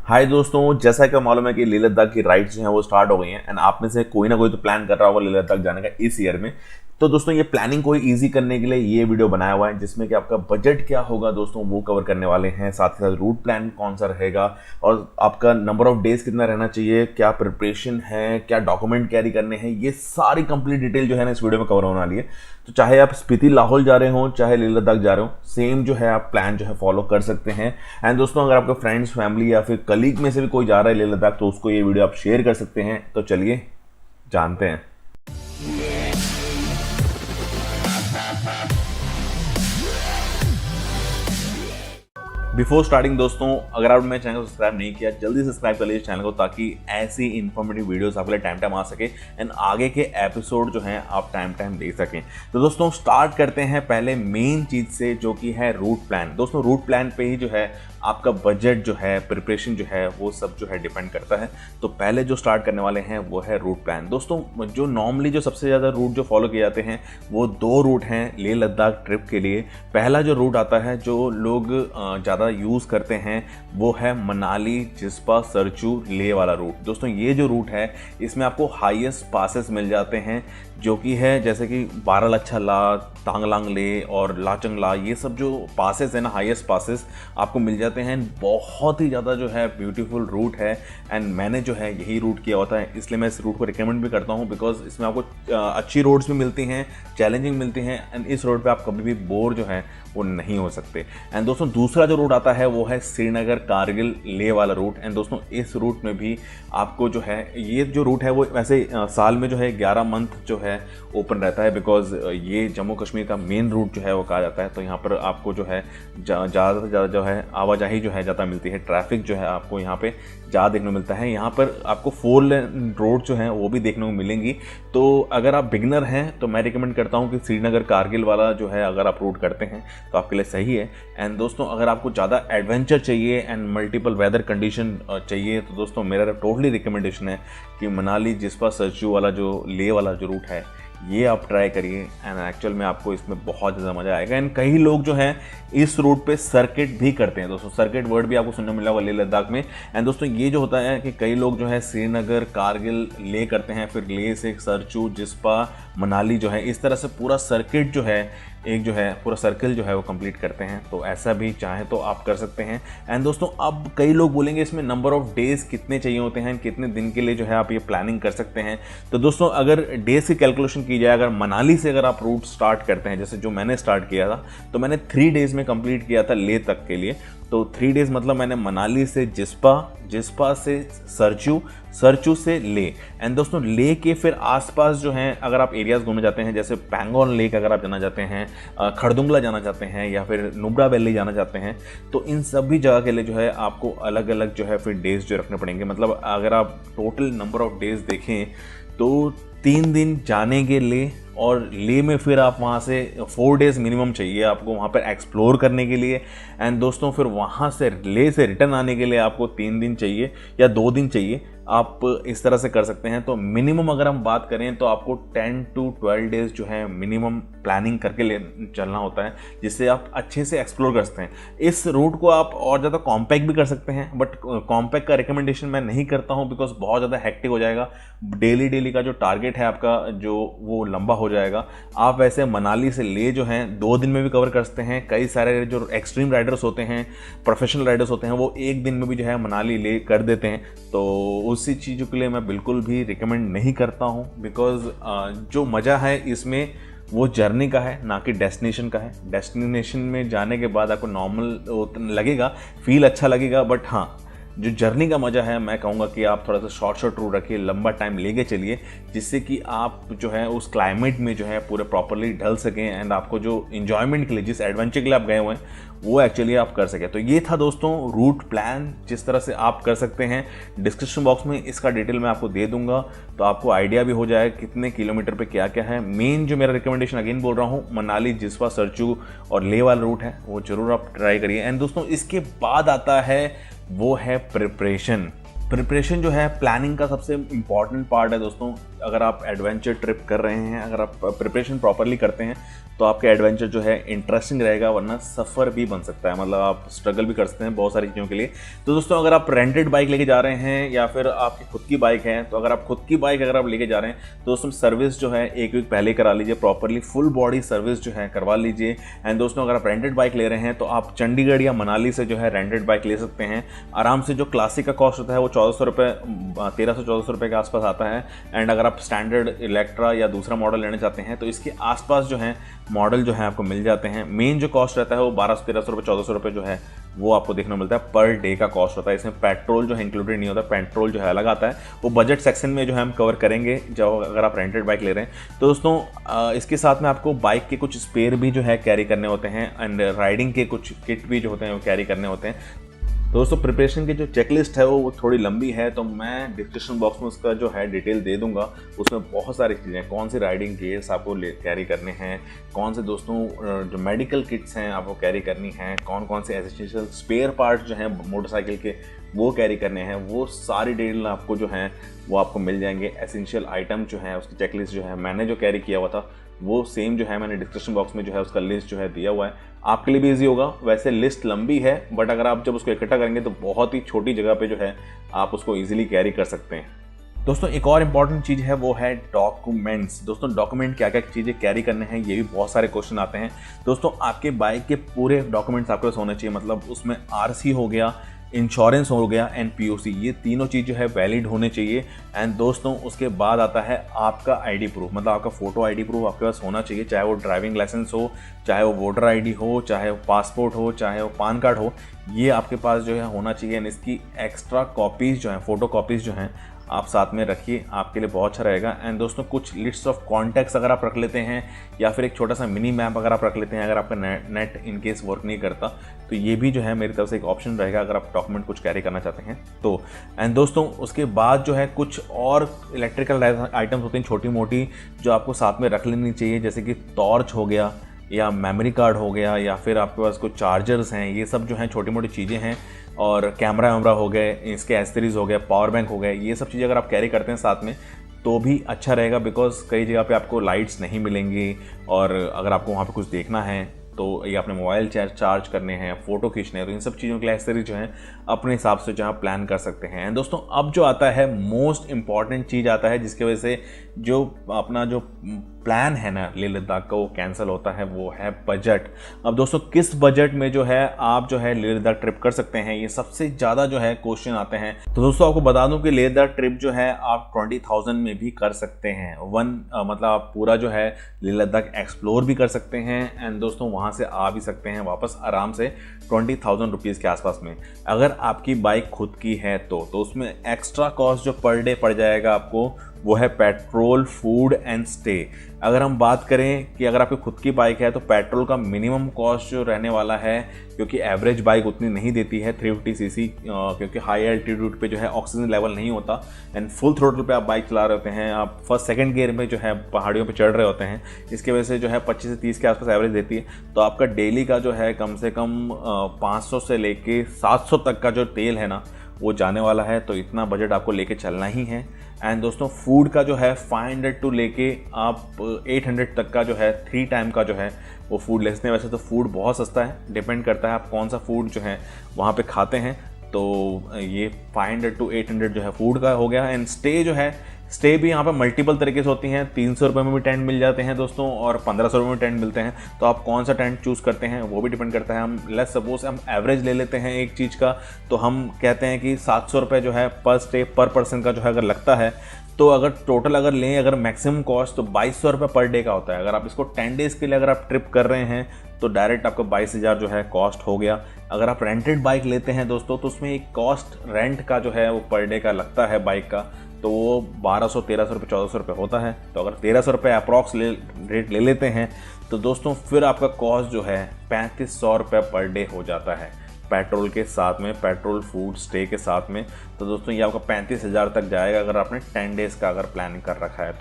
हाय दोस्तों, जैसा कि मालूम है कि लेह लद्दाख की राइड्स जो हैं वो स्टार्ट हो गई हैं एंड आप में से कोई ना कोई तो प्लान कर रहा होगा लेह लद्दाख जाने का इस ईयर में। तो दोस्तों ये प्लानिंग को इजी करने के लिए ये वीडियो बनाया हुआ है जिसमें कि आपका बजट क्या होगा दोस्तों वो कवर करने वाले हैं, साथ ही साथ रूट प्लान कौन सा रहेगा और आपका नंबर ऑफ डेज कितना रहना चाहिए, क्या प्रिपरेशन है, क्या डॉक्यूमेंट कैरी करने हैं, ये सारी कंप्लीट डिटेल जो है ना इस वीडियो में कवर होने वाली है। तो चाहे आप स्पीति लाहौल जा रहे हो चाहे लेह लद्दाख जा रहे हो, सेम जो है आप प्लान जो है फॉलो कर सकते हैं। एंड दोस्तों अगर आपके फ्रेंड्स, फैमिली या फिर कलीग में से भी कोई जा रहा है लेह लद्दाख तो उसको ये वीडियो आप शेयर कर सकते हैं। तो चलिए जानते हैं। बिफोर स्टार्टिंग दोस्तों, अगर आपने मेरे चैनल को सब्सक्राइब नहीं किया जल्दी सब्सक्राइब कर लीजिए चैनल को, ताकि ऐसी इन्फॉर्मेटिव वीडियोस आपके लिए टाइम टाइम आ सके एंड आगे के एपिसोड जो हैं आप टाइम टाइम देख सकें। तो दोस्तों स्टार्ट करते हैं पहले मेन चीज़ से, जो कि है रूट प्लान। दोस्तों रूट प्लान पे ही जो है आपका बजट जो है, प्रिपरेशन जो है वो सब जो है डिपेंड करता है। तो पहले जो स्टार्ट करने वाले हैं वो है रूट प्लान। दोस्तों जो नॉर्मली जो सबसे ज़्यादा रूट जो फॉलो किए जाते हैं वो दो रूट हैं लेह लद्दाख ट्रिप के लिए। पहला जो रूट आता है जो लोग ज़्यादा यूज़ करते हैं वो है मनाली, जिस्पा, सरचू, लेह वाला रूट। दोस्तों ये जो रूट है इसमें आपको हाईएस्ट पासेस मिल जाते हैं, जो कि है जैसे कि बारालाचा ला, तांगलांग ले और लाचंग ला, ये सब जो पासेस है ना हाईएस्ट पासेस आपको मिल जाते हैं। बहुत ही ज़्यादा जो है ब्यूटीफुल रूट है एंड मैंने जो है यही रूट किया होता है, इसलिए मैं इस रूट को रिकमेंड भी करता हूँ। बिकॉज इसमें आपको अच्छी रोड्स भी मिलती हैं, चैलेंजिंग मिलती हैं एंड इस रोड पे आप कभी भी बोर जो है वो नहीं हो सकते। एंड दोस्तों दूसरा जो रूट आता है वो है श्रीनगर, कारगिल, लेह वाला रूट। एंड दोस्तों इस रूट में भी आपको जो है, ये जो रूट है वो वैसे साल में जो है 11 मंथ जो है ओपन रहता है, बिकॉज ये जम्मू कश्मीर का मेन रूट जो है वो कहा जाता है। तो यहाँ पर आपको जो है ज़्यादा से ज़्यादा जो है आवाजाही जो है ज़्यादा मिलती है, ट्रैफिक जो है आपको यहाँ पे ज़्यादा देखने को मिलता है। यहाँ पर आपको 4 लेन रोड जो हैं वो भी देखने को मिलेंगी। तो अगर आप बिगनर हैं तो मैं रिकमेंड करता हूँ कि श्रीनगर कारगिल वाला जो है अगर आप रूट करते हैं तो आपके लिए सही है। एंड दोस्तों अगर आपको ज़्यादा एडवेंचर चाहिए एंड मल्टीपल वेदर कंडीशन चाहिए तो दोस्तों मेरा टोटली रिकमेंडेशन है कि मनाली, जिस्पा, सरचू वाला जो लेह वाला जो रूट है ये आप ट्राई करिए। एंड एक्चुअल में आपको इसमें बहुत ज़्यादा मज़ा आएगा। एंड कई लोग जो हैं इस रूट पे सर्किट भी करते हैं। दोस्तों सर्किट वर्ड भी आपको सुनने मिला होगा लेह लद्दाख में। एंड दोस्तों ये जो होता है कि कई लोग जो है श्रीनगर, कारगिल, लेह करते हैं, फिर लेह से सरचू, जिस्पा, मनाली जो है इस तरह से पूरा सर्किट जो है, एक जो है पूरा सर्कल जो है वो कंप्लीट करते हैं। तो ऐसा भी चाहे तो आप कर सकते हैं। एंड दोस्तों अब कई लोग बोलेंगे इसमें नंबर ऑफ डेज कितने चाहिए होते हैं, कितने दिन के लिए जो है आप ये प्लानिंग कर सकते हैं। तो दोस्तों अगर डेज की कैलकुलेशन की जाए, अगर मनाली से अगर आप रूट स्टार्ट करते हैं, जैसे जो मैंने स्टार्ट किया था, तो मैंने 3 डेज में कंप्लीट किया था लेह तक के लिए। तो 3 डेज मतलब मैंने मनाली से जिस्पा, जिस्पा से सरचू, सरचू से लेह। एंड दोस्तों लेह के फिर आसपास जो हैं अगर आप एरियाज़ घूमने जाते हैं, जैसे पैंगोंग लेक अगर आप जाना चाहते हैं, खरदुंगला जाना चाहते हैं या फिर नुब्रा वैली जाना चाहते हैं, तो इन सभी जगह के लिए जो है आपको अलग अलग जो है फिर डेज जो रखने पड़ेंगे। मतलब अगर आप टोटल नंबर ऑफ डेज देखें तो 3 दिन जाने के लिए और लेह में फिर आप वहाँ से 4 डेज़ मिनिमम चाहिए आपको वहाँ पर एक्सप्लोर करने के लिए। एंड दोस्तों फिर वहाँ से लेह से रिटर्न आने के लिए आपको 3 दिन चाहिए या 2 दिन चाहिए। आप इस तरह से कर सकते हैं। तो मिनिमम अगर हम बात करें तो आपको 10 to 12 डेज़ जो है मिनिमम प्लानिंग करके ले चलना होता है, जिससे आप अच्छे से एक्सप्लोर कर सकते हैं। इस रूट को आप और ज़्यादा कॉम्पैक्ट भी कर सकते हैं, बट कॉम्पैक्ट का रिकमेंडेशन मैं नहीं करता हूँ, बिकॉज बहुत ज़्यादा हेक्टिक हो जाएगा। डेली का जो टारगेट है आपका जो वो लंबा हो जाएगा। आप वैसे मनाली से लेह जो हैं 2 दिन में भी कवर कर सकते हैं। कई सारे जो एक्सट्रीम राइडर्स होते हैं, प्रोफेशनल राइडर्स होते हैं, वो 1 दिन में भी जो है मनाली लेह कर देते हैं। तो उसी चीज़ों के लिए मैं बिल्कुल भी रिकमेंड नहीं करता हूँ, बिकॉज जो मज़ा है इसमें वो जर्नी का है, ना कि डेस्टिनेशन का है। डेस्टिनेशन में जाने के बाद आपको नॉर्मल लगेगा, फील अच्छा लगेगा, बट हाँ जो जर्नी का मज़ा है मैं कहूँगा कि आप थोड़ा सा शॉर्ट रूट रखिए, लंबा टाइम लेके चलिए, जिससे कि आप जो है उस क्लाइमेट में जो है पूरे प्रॉपरली ढल सकें एंड आपको जो इन्जॉयमेंट के लिए, जिस एडवेंचर के लिए आप गए हुए हैं वो एक्चुअली आप कर सकें। तो ये था दोस्तों रूट प्लान, जिस तरह से आप कर सकते हैं। डिस्क्रिप्शन बॉक्स में इसका डिटेल मैं आपको दे दूंगा, तो आपको आइडिया भी हो जाए कितने किलोमीटर पे क्या क्या है। मेन जो मेरा रिकमेंडेशन अगेन बोल रहा हूँ, मनाली, जिस्पा, सरचू और लेह वाला रूट है, वो जरूर आप ट्राई करिए। एंड दोस्तों इसके बाद आता है वो है प्रिपरेशन जो है प्लानिंग का सबसे इम्पॉर्टेंट पार्ट है दोस्तों। अगर आप एडवेंचर ट्रिप कर रहे हैं, अगर आप प्रिपरेशन प्रॉपरली करते हैं तो आपका एडवेंचर जो है इंटरेस्टिंग रहेगा, वरना सफ़र भी बन सकता है, मतलब आप स्ट्रगल भी कर सकते हैं बहुत सारी चीज़ों के लिए। तो दोस्तों अगर आप रेंटेड बाइक लेके जा रहे हैं या फिर आपकी खुद की बाइक है, तो अगर आप खुद की बाइक अगर आप लेके जा रहे हैं तो दोस्तों सर्विस जो है 1 वीक पहले करा लीजिए, प्रॉपरली फुल बॉडी सर्विस जो है करवा लीजिए। एंड दोस्तों अगर आप रेंटेड बाइक ले रहे हैं तो आप चंडीगढ़ या मनाली से जो है रेंटेड बाइक ले सकते हैं आराम से। जो क्लासिक का कॉस्ट होता है वो 1400 रुपये, 1300-1400 रुपये के आसपास आता है। एंड अगर आप स्टैंडर्ड इलेक्ट्रा या दूसरा मॉडल लेना चाहते हैं तो इसके आसपास जो है मॉडल जो है आपको मिल जाते हैं। मेन जो कॉस्ट रहता है वो 1200-1300 रुपये, 1400 रुपये जो है वो आपको देखने को मिलता है, पर डे का कॉस्ट होता है। इसमें पेट्रोल जो है इंक्लूडेड नहीं होता, पेट्रोल जो है अलग आता है, वो बजट सेक्शन में जो है हम कवर करेंगे जब अगर आप रेंटेड बाइक ले रहे हैं। तो दोस्तों इसके साथ में आपको बाइक के कुछ स्पेयर भी जो है कैरी करने होते हैं एंड राइडिंग के कुछ किट भी जो होते हैं वो कैरी करने होते हैं। तो दोस्तों प्रिपरेशन की जो चेकलिस्ट है वो थोड़ी लंबी है, तो मैं डिस्क्रिप्शन बॉक्स में उसका जो है डिटेल दे दूंगा। उसमें बहुत सारी चीज़ें, कौन से राइडिंग गियर्स आपको कैरी करने हैं, कौन से दोस्तों जो मेडिकल किट्स हैं आपको कैरी करनी हैं, कौन कौन से एसेंशियल स्पेयर पार्ट जो हैं मोटरसाइकिल के वो कैरी करने हैं, वो सारी डिटेल आपको जो है वो आपको मिल जाएंगे। एसेंशियल आइटम जो है उसकी चेकलिस्ट जो है मैंने जो कैरी किया हुआ था वो सेम जो है मैंने डिस्क्रिप्शन बॉक्स में जो है उसका लिस्ट जो है दिया हुआ है, आपके लिए भी ईजी होगा। वैसे लिस्ट लंबी है बट अगर आप जब उसको इकट्ठा करेंगे तो बहुत ही छोटी जगह पे जो है आप उसको ईजिली कैरी कर सकते हैं। दोस्तों एक और इम्पॉर्टेंट चीज़ है वो है डॉक्यूमेंट्स। दोस्तों डॉक्यूमेंट क्या क्या चीज़ें कैरी करने हैं ये भी बहुत सारे क्वेश्चन आते हैं। दोस्तों आपके बाइक के पूरे डॉक्यूमेंट्स आपके पास होने चाहिए, मतलब उसमें आरसी हो गया, इंश्योरेंस हो गया एंड पीओसी, ये तीनों चीज़ जो है वैलिड होने चाहिए। एंड दोस्तों उसके बाद आता है आपका आईडी प्रूफ, मतलब आपका फ़ोटो आईडी प्रूफ आपके पास होना चाहिए, चाहे वो ड्राइविंग लाइसेंस हो, चाहे वो वोटर आईडी हो, चाहे वो पासपोर्ट हो, चाहे वो पैन कार्ड हो, ये आपके पास जो है होना चाहिए। एंड इसकी एक्स्ट्रा कॉपीज़ जो हैं, फ़ोटो कॉपीज़ जो हैं आप साथ में रखिए, आपके लिए बहुत अच्छा रहेगा। एंड दोस्तों कुछ लिस्ट ऑफ कॉन्टैक्ट्स अगर आप रख लेते हैं या फिर एक छोटा सा मिनी मैप अगर आप रख लेते हैं, अगर आपका नेट इन केस वर्क नहीं करता तो ये भी जो है मेरी तरफ से एक ऑप्शन रहेगा अगर आप डॉक्यूमेंट कुछ कैरी करना चाहते हैं तो। एंड दोस्तों उसके बाद जो है कुछ और इलेक्ट्रिकल आइटम्स होती हैं छोटी मोटी जो आपको साथ में रख लेनी चाहिए, जैसे कि टॉर्च हो गया या मेमोरी कार्ड हो गया या फिर आपके पास कुछ चार्जर्स हैं, ये सब जो हैं छोटी मोटी चीज़ें हैं। और कैमरा वैमरा हो गए, इसके एसेसरीज हो गए, पावर बैंक हो गए, ये सब चीज़ें अगर आप कैरी करते हैं साथ में तो भी अच्छा रहेगा, बिकॉज कई जगह पे आपको लाइट्स नहीं मिलेंगी और अगर आपको वहाँ पे कुछ देखना है तो ये अपने मोबाइल चार्ज करने हैं, फ़ोटो खींचने हैं, तो इन सब चीज़ों के लिए एक्सेसरीज जो हैं अपने हिसाब से जहाँ प्लान कर सकते हैं। दोस्तों अब जो आता है मोस्ट इम्पॉर्टेंट चीज़ आता है जिसकी वजह से जो अपना जो प्लान है ना लेह लद्दाख का वो कैंसिल होता है, वो है बजट। अब दोस्तों किस बजट में जो है आप जो है लेह लद्दाख ट्रिप कर सकते हैं, ये सबसे ज़्यादा जो है क्वेश्चन आते हैं। तो दोस्तों आपको बता दूं कि लेह लद्दाख ट्रिप जो है आप 20,000 में भी कर सकते हैं। मतलब आप पूरा जो है लेह लद्दाख एक्सप्लोर भी कर सकते हैं एंड दोस्तों वहाँ से आ भी सकते हैं वापस आराम से 20,000 रुपीज़ के आसपास में। अगर आपकी बाइक खुद की है तो उसमें एक्स्ट्रा कॉस्ट जो पर डे पड़ जाएगा आपको वो है पेट्रोल, फूड एंड स्टे। अगर हम बात करें कि अगर आपकी खुद की बाइक है तो पेट्रोल का मिनिमम कॉस्ट जो रहने वाला है, क्योंकि एवरेज बाइक उतनी नहीं देती है 350 सीसी, क्योंकि हाई एल्टीट्यूड पे जो है ऑक्सीजन लेवल नहीं होता एंड फुल थ्रोटल पे आप बाइक चला रहे होते हैं, आप फर्स्ट सेकंड गियर में जो है पहाड़ियों पे चढ़ रहे होते हैं, इसकी वजह से जो है 25 से 30 के आसपास एवरेज देती है। तो आपका डेली का जो है कम से कम 500 से लेके 700 तक का जो तेल है ना वो जाने वाला है, तो इतना बजट आपको लेके चलना ही है। एंड दोस्तों फूड का जो है 500 टू लेके आप 800 तक का जो है 3 टाइम का जो है वो फूड ले सकते हैं। वैसे तो फूड बहुत सस्ता है, डिपेंड करता है आप कौन सा फूड जो है वहाँ पे खाते हैं। तो ये 500 टू 800 जो है फूड का हो गया। एंड स्टे जो है, स्टे भी यहाँ पे मल्टीपल तरीके से होती हैं, 300 रुपये में भी टेंट मिल जाते हैं दोस्तों और 1500 रुपये में टेंट मिलते हैं। तो आप कौन सा टेंट चूज़ करते हैं वो भी डिपेंड करता है। हम लेट्स सपोज हम एवरेज ले लेते हैं एक चीज़ का, तो हम कहते हैं कि 700 रुपये जो है पर स्टे पर पर्सन का जो है अगर लगता है, तो अगर टोटल अगर लें अगर मैक्सिमम कॉस्ट तो 2200 रुपये पर डे का होता है। अगर आप इसको 10 डेज़ के लिए अगर आप ट्रिप कर रहे हैं तो डायरेक्ट आपका 22,000 जो है कॉस्ट हो गया। अगर आप रेंटेड बाइक लेते हैं दोस्तों तो उसमें एक कॉस्ट रेंट का जो है वो पर डे का लगता है बाइक का, तो वो 1200, 1300 रुपये, 1400 रुपये होता है। तो अगर 1300 रुपये अप्रॉक्स रेट ले लेते हैं तो दोस्तों फिर आपका कॉस्ट जो है 3500 रुपये पर डे हो जाता है। पेट्रोल के साथ में, पेट्रोल फूड स्टे के साथ में। तो दोस्तों ये आपका 35,000 तक जाएगा अगर आपने 10 डेज़ का अगर प्लानिंग कर रखा है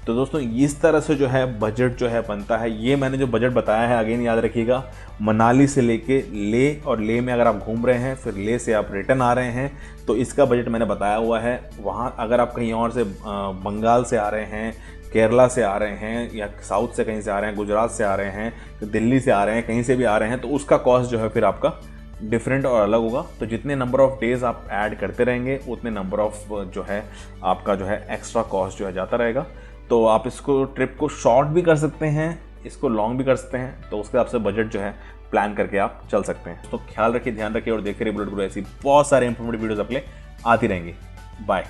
तो दोस्तों इस तरह से जो है बजट जो है बनता है। ये मैंने जो बजट बताया है अगेन याद रखिएगा, मनाली से लेके ले, और ले में अगर आप घूम रहे हैं फिर ले से आप रिटर्न आ रहे हैं तो इसका बजट मैंने बताया हुआ है। वहाँ अगर आप कहीं और से बंगाल से आ रहे हैं, केरला से आ रहे हैं, या साउथ से कहीं से आ रहे हैं, गुजरात से आ रहे हैं, दिल्ली से आ रहे हैं, कहीं से भी आ रहे हैं, तो उसका कॉस्ट जो है फिर आपका डिफरेंट और अलग होगा। तो जितने नंबर ऑफ़ डेज़ आप ऐड करते रहेंगे उतने नंबर ऑफ़ जो है आपका जो है एक्स्ट्रा कॉस्ट जो है जाता रहेगा। तो आप इसको ट्रिप को शॉर्ट भी कर सकते हैं, इसको लॉन्ग भी कर सकते हैं, तो उसके हिसाब से बजट जो है प्लान करके आप चल सकते हैं। तो ख्याल रखिए, ध्यान रखिए और देखते रहिए बुलेट गुरु, ऐसी बहुत सारे इंफॉर्मेटिव वीडियोज़ आपके लिए आती रहेंगी। बाय।